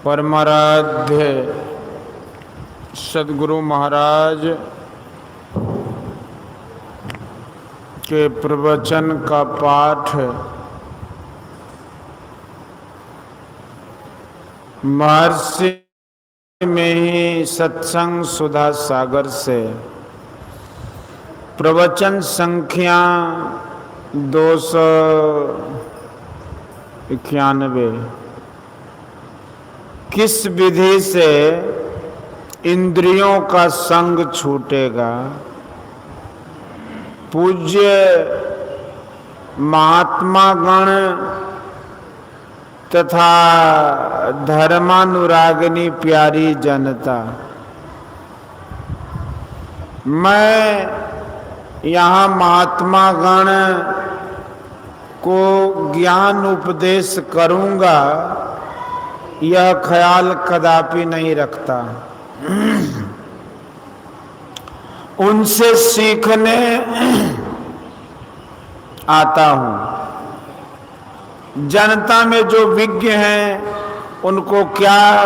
परमाराध्य सद्गुरु महाराज के प्रवचन का पाठ महर्षि में ही सत्संग सुधा सागर से प्रवचन संख्या 291। किस विधि से इंद्रियों का संग छूटेगा। पूज्य महात्मा गण तथा धर्मानुरागिनी प्यारी जनता, मैं यहाँ महात्मा गण को ज्ञान उपदेश करूँगा यह ख्याल कदापि नहीं रखता। उनसे सीखने आता हूँ। जनता में जो विज्ञ हैं उनको क्या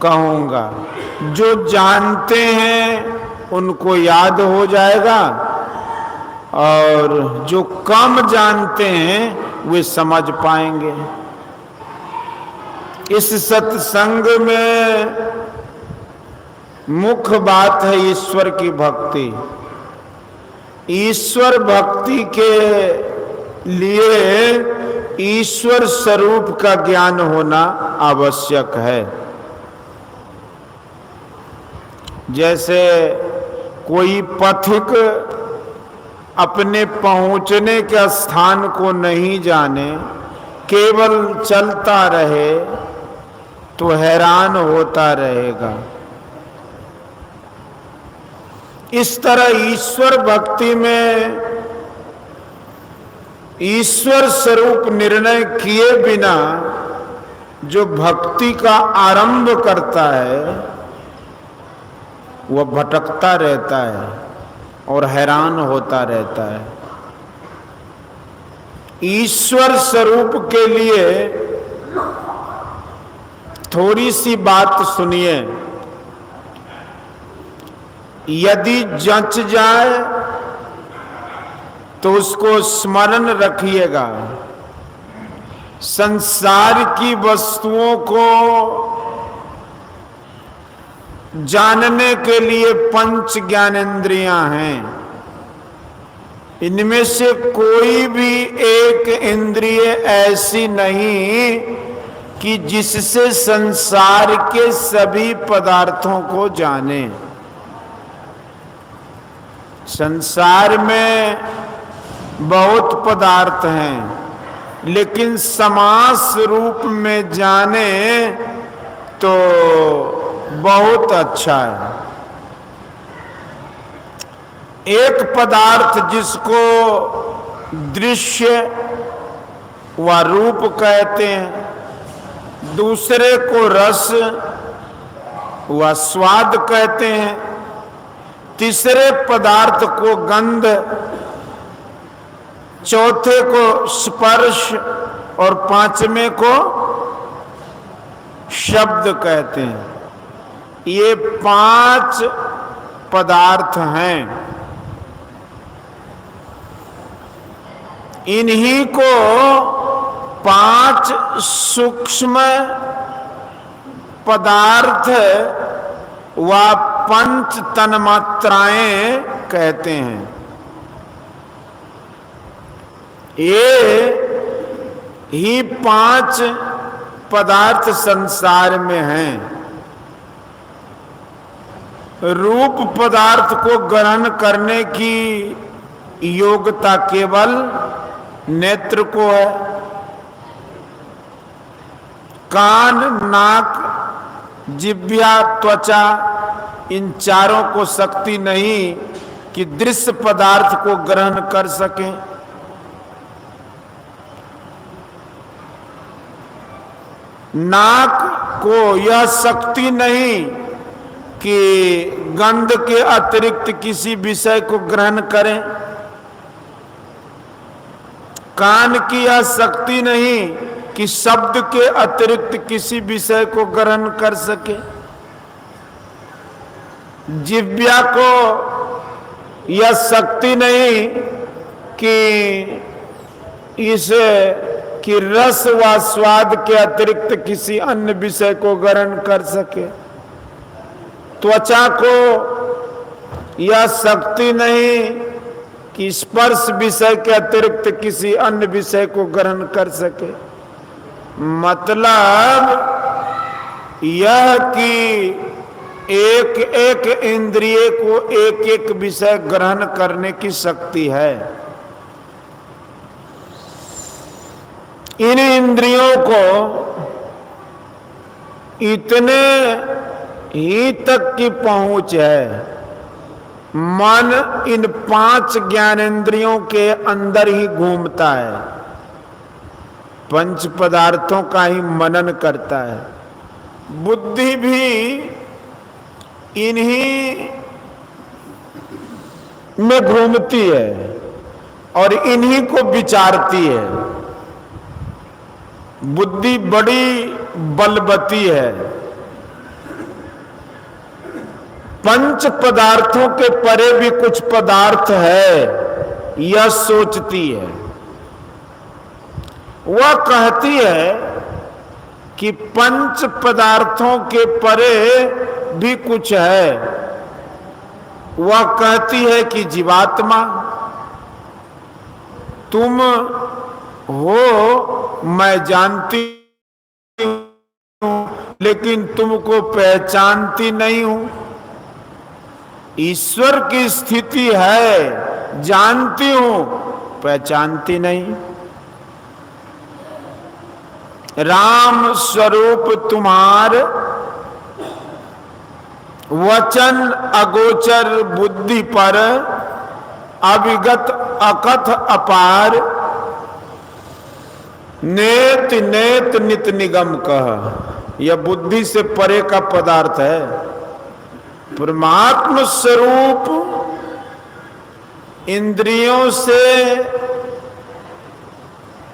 कहूँगा, जो जानते हैं उनको याद हो जाएगा और जो कम जानते हैं वे समझ पाएंगे। इस सत्संग में मुख्य बात है ईश्वर की भक्ति। ईश्वर भक्ति के लिए ईश्वर स्वरूप का ज्ञान होना आवश्यक है। जैसे कोई पथिक अपने पहुंचने के स्थान को नहीं जाने, केवल चलता रहे तो हैरान होता रहेगा। इस तरह ईश्वर भक्ति में ईश्वर स्वरूप निर्णय किए बिना जो भक्ति का आरंभ करता है वह भटकता रहता है और हैरान होता रहता है। ईश्वर स्वरूप के लिए थोड़ी सी बात सुनिए। यदि जच जाए तो उसको स्मरण रखिएगा। संसार की वस्तुओं को जानने के लिए पंच ज्ञानेंद्रियां हैं। इनमें से कोई भी एक इंद्रिय ऐसी नहीं कि जिससे संसार के सभी पदार्थों को जाने। संसार में बहुत पदार्थ हैं, लेकिन समास रूप में जाने तो बहुत अच्छा है। एक पदार्थ जिसको दृश्य व रूप कहते हैं, दूसरे को रस व स्वाद कहते हैं, तीसरे पदार्थ को गंध, चौथे को स्पर्श और पांचवें को शब्द कहते हैं। ये 5 पदार्थ हैं। इन्हीं को 5 सूक्ष्म पदार्थ व पंच तन्मात्राएं कहते हैं। ये ही 5 पदार्थ संसार में हैं। रूप पदार्थ को ग्रहण करने की योग्यता केवल नेत्र को है। कान, नाक, जिह्वा, त्वचा, इन चारों को शक्ति नहीं कि दृश्य पदार्थ को ग्रहण कर सकें। नाक को यह शक्ति नहीं कि गंध के अतिरिक्त किसी विषय को ग्रहण करें। कान की यह शक्ति नहीं कि शब्द के अतिरिक्त किसी विषय को ग्रहण कर सके। जिह्वा को यह शक्ति नहीं कि इस कि रस व स्वाद के अतिरिक्त किसी अन्य विषय को ग्रहण कर सके। त्वचा को यह शक्ति नहीं कि स्पर्श विषय के अतिरिक्त किसी अन्य विषय को ग्रहण कर सके। मतलब यह कि एक एक इंद्रिय को एक एक विषय ग्रहण करने की शक्ति है। इन इंद्रियों को इतने ही तक की पहुंच है, मन इन 5 ज्ञानेंद्रियों के अंदर ही घूमता है, पंच पदार्थों का ही मनन करता है। बुद्धि भी इन्हीं में घूमती है और इन्हीं को विचारती है। बुद्धि बड़ी बलवती है, पंच पदार्थों के परे भी कुछ पदार्थ है यह सोचती है। वह कहती है कि पंच पदार्थों के परे भी कुछ है। वह कहती है कि जीवात्मा तुम हो, मैं जानती हूं लेकिन तुमको पहचानती नहीं हूं। ईश्वर की स्थिति है, जानती हूं पहचानती नहीं। राम स्वरूप तुम्हार वचन अगोचर बुद्धि पर अविगत अकथ अपार नेत नेत नित निगम कह। यह बुद्धि से परे का पदार्थ है। परमात्म स्वरूप इंद्रियों से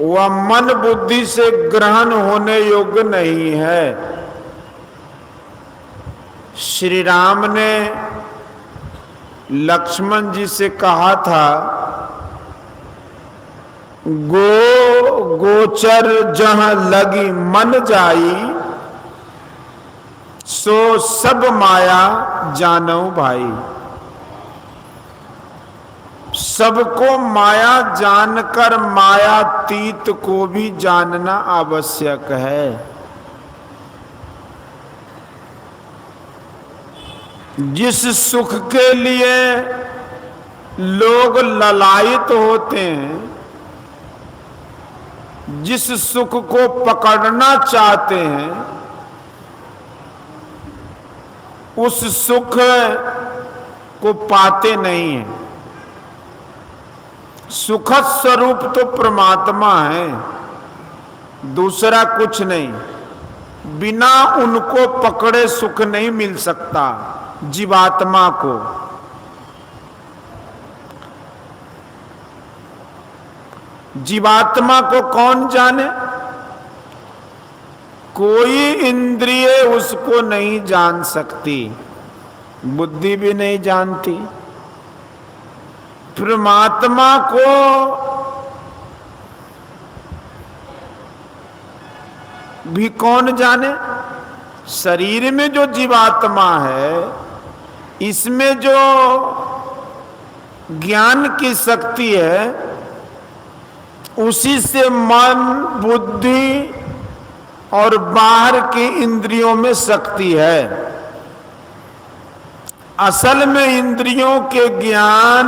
वह मन बुद्धि से ग्रहण होने योग्य नहीं है। श्री राम ने लक्ष्मण जी से कहा था, गोचर जहां लगी मन जाई, सो सब माया जानो भाई। सबको माया जानकर मायातीत को भी जानना आवश्यक है। जिस सुख के लिए लोग ललायित होते हैं, जिस सुख को पकड़ना चाहते हैं, उस सुख को पाते नहीं हैं। सुखद स्वरूप तो परमात्मा है, दूसरा कुछ नहीं। बिना उनको पकड़े सुख नहीं मिल सकता जीवात्मा को। जीवात्मा को कौन जाने? कोई इंद्रिय उसको नहीं जान सकती, बुद्धि भी नहीं जानती। परमात्मा को भी कौन जाने? शरीर में जो जीवात्मा है, इसमें जो ज्ञान की शक्ति है, उसी से मन बुद्धि और बाहर की इंद्रियों में शक्ति है। असल में इंद्रियों के ज्ञान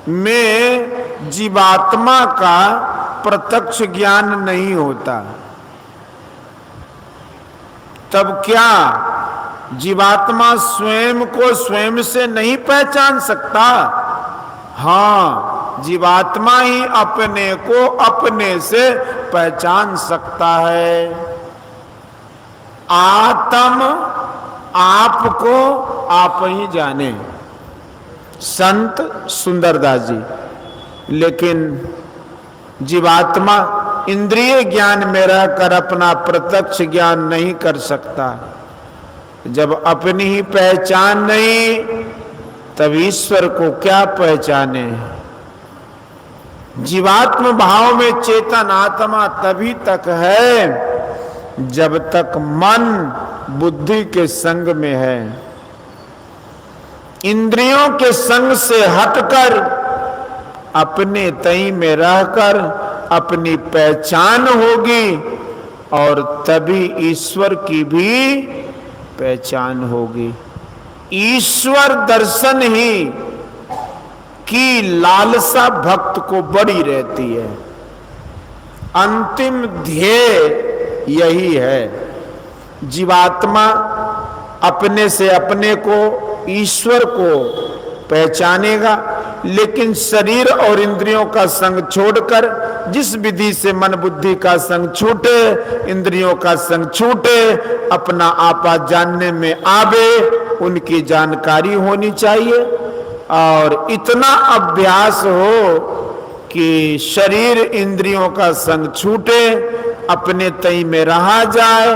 में जीवात्मा का प्रत्यक्ष ज्ञान नहीं होता। तब क्या जीवात्मा स्वयं को स्वयं से नहीं पहचान सकता? हाँ, जीवात्मा ही अपने को अपने से पहचान सकता है। आत्म आपको आप ही जाने, संत सुंदरदास जी। लेकिन जीवात्मा इंद्रिय ज्ञान में रहकर अपना प्रत्यक्ष ज्ञान नहीं कर सकता। जब अपनी ही पहचान नहीं, तब ईश्वर को क्या पहचाने। जीवात्म भाव में चेतन आत्मा तभी तक है जब तक मन बुद्धि के संग में है। इंद्रियों के संग से हटकर अपने तई में रहकर अपनी पहचान होगी और तभी ईश्वर की भी पहचान होगी। ईश्वर दर्शन ही की लालसा भक्त को बड़ी रहती है। अंतिम ध्येय यही है। जीवात्मा अपने से अपने को, ईश्वर को पहचानेगा, लेकिन शरीर और इंद्रियों का संग छोड़कर, जिस विधि से मन बुद्धि का संग छूटे, इंद्रियों का संग छूटे, अपना आपा जानने में आवे, उनकी जानकारी होनी चाहिए। और इतना अभ्यास हो कि शरीर इंद्रियों का संग छूटे, अपने तई में रहा जाए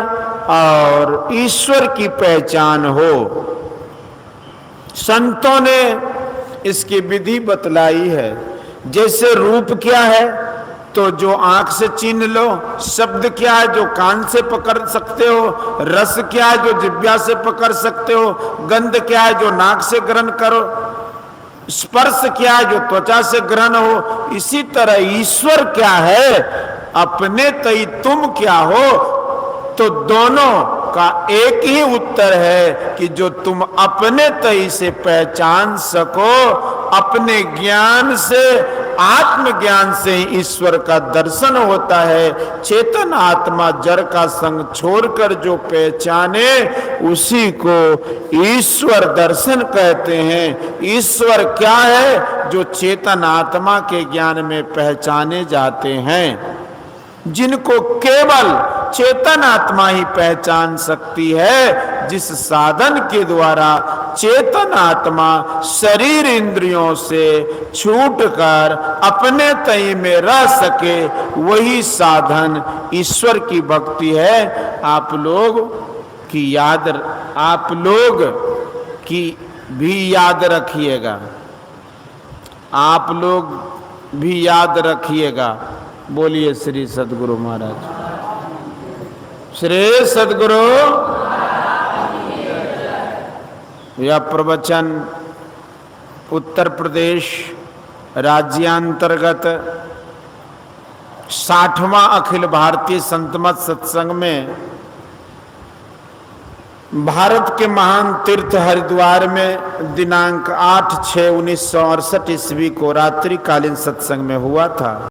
और ईश्वर की पहचान हो। संतों ने इसकी विधि बतलाई है। जैसे रूप क्या है तो जो आंख से चिन्ह लो, शब्द क्या है जो कान से पकड़ सकते हो, रस क्या है जो जिह्वा से पकड़ सकते हो, गंध क्या है जो नाक से ग्रहण करो, स्पर्श क्या है जो त्वचा से ग्रहण हो। इसी तरह ईश्वर क्या है, अपने तई तुम क्या हो। तो दोनों का एक ही उत्तर है कि जो तुम अपने तई से पहचान सको, अपने ज्ञान से, आत्मज्ञान से ही ईश्वर का दर्शन होता है। चेतन आत्मा जड़ का संग छोड़कर जो पहचाने, उसी को ईश्वर दर्शन कहते हैं। ईश्वर क्या है, जो चेतन आत्मा के ज्ञान में पहचाने जाते हैं, जिनको केवल चेतन आत्मा ही पहचान सकती है। जिस साधन के द्वारा चेतन आत्मा शरीर इंद्रियों से छूटकर अपने तई में रह सके, वही साधन ईश्वर की भक्ति है। आप लोग की भी याद रखिएगा, आप लोग भी याद रखिएगा। बोलिए श्री सद्गुरु महाराज। श्री सद्गुरु। यह प्रवचन उत्तर प्रदेश राज्यांतर्गत 60वां अखिल भारतीय संतमत सत्संग में भारत के महान तीर्थ हरिद्वार में दिनांक 8/6/1968 ईस्वी को रात्रिकालीन सत्संग में हुआ था।